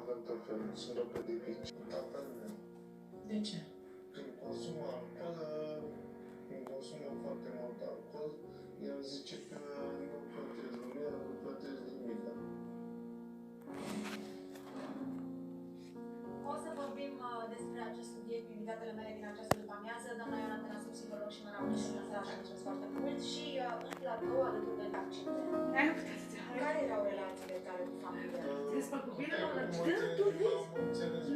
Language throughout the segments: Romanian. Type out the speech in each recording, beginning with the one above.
avem tot felul, sunt rău dificil. Tatăl meu. De ce? Când consumă alcool, când consumă foarte mult alcool, el zice că nu plătesc lumea, nu plătesc nimic. O să vorbim despre acest subiect cu invitatele mele din această după-amiază, doamna Ioana Tănăsuc, psiholog și Măra Mușină, să mulțumesc foarte mult și în platou alături de accident. Care erau relațiile tale cu familia? Te despăr cu bine, doamnă? Tu vezi?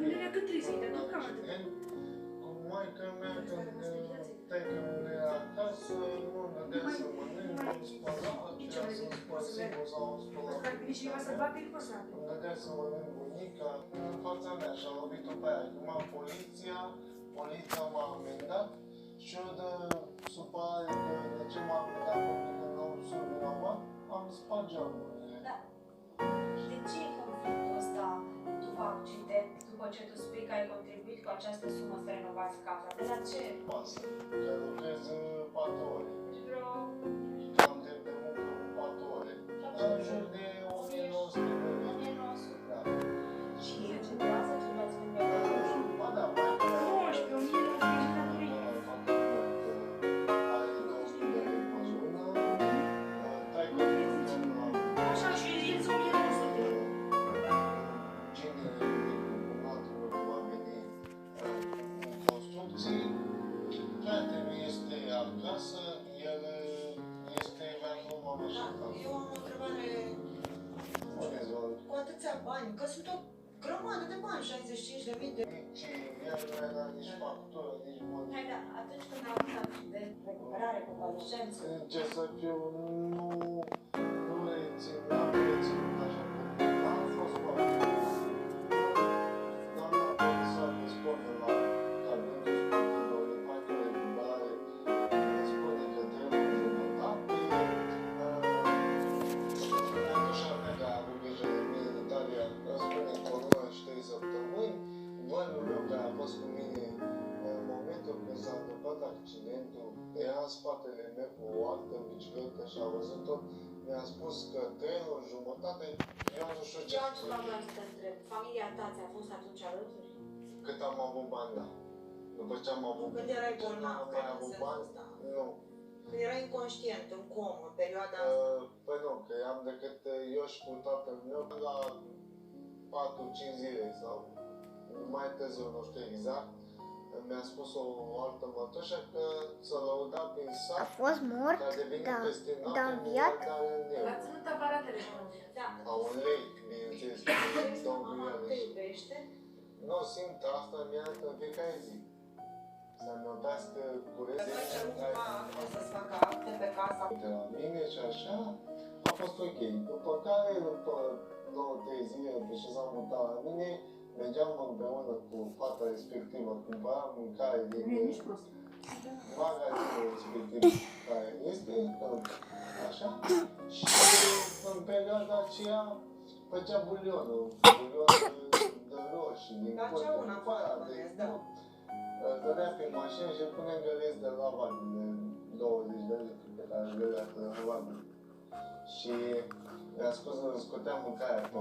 Nu ne că trebuie să-i dăm cadă. Cu maica mea, când plecă mea acasă, nu dădea să mănânc, nu spăla, trebuia să-mi spăl singur sau îmi spăla. Dacă vine cineva să bate, îl păsat. Îmi dădea să mănânc bunica în fața mea și a lovit-o pe aia. Acum poliția m-a amendat și eu de supărare de ce m-a amendat pentru că nu sunt vinovat, am spart geamurile. Da. De ce e conflictul ăsta după accident, după ce tu spui că ai contribuit cu această sumă să renovați casa? De la ce? Pasă, că lucrez 4 ore. Deci vreo... Am timp de muncă cu 4 ore. În jur de 1900 de lei. 1900. Da. Și încetează ce v-ați gândit? Ba da, mai că... 19.000 Așa și el s-o 1900. Eu am o întrebare. Cu atâția bani, că sunt o grămadă de bani, 65.000 de... Hai, da, atunci când am avut accident, recuperare, convalescență, Ce să fiu, nu rețin, n-am reținut așa cum am fost foarte doamna poate să dispună la cabinetul sportivă, îi face o recuperare, îi spune că trebuie jumătate, totuși mea care a avut grijă de mine în Italia, îmi spune că o lună și 3 săptămâni, vălul meu care a fost cu mine în momentul când s-a întâmplat accidentul, era în spatele meu cu o altă bicicletă și a văzut tot, mi-a spus că 3 ori jumătate, eu nu știu ce. eu altceva vreau să te întreb. Familia ta ți-a fost atunci alături? Cât am avut bani, da. După ce am avut, Când erai bolnav, am care mai în avut sensul bani, ăsta? nu. Când erai inconștient, în comă, în perioada asta. Păi nu, că am decât eu și cu tatăl meu la 4-5 zile sau mai târziu, nu știu exact. Mi-a spus o altă mătușă că s-a lăudat prin sat. A fost mort, Că a devenit da, peste noapte dar înviat. miliardar în euro. L-ați ținut aparatele și Da. Au un lei, bineînțeles, că Crezi că două mama milioane. te iubește? Nu simt asta, mi-a dat în fiecare zi. Să-mi obească curăția Că face cumva o să-ți facă acte pe casa. de la mine și așa, a fost ok. După care, după 2-3 zile, după ce s-a mutat la mine, mergeam împreună cu fata respectivă, cumpăram mâncare din magazinul respectiv care este, așa, și în perioada aceea făcea bulionul de roșii, din Dar ce una fără fără de da. dădea pe mașină și punem găleți de lavabil de 20 de litri pe care gălea de lavabil. Și mi-a spus că scoteam mâncarea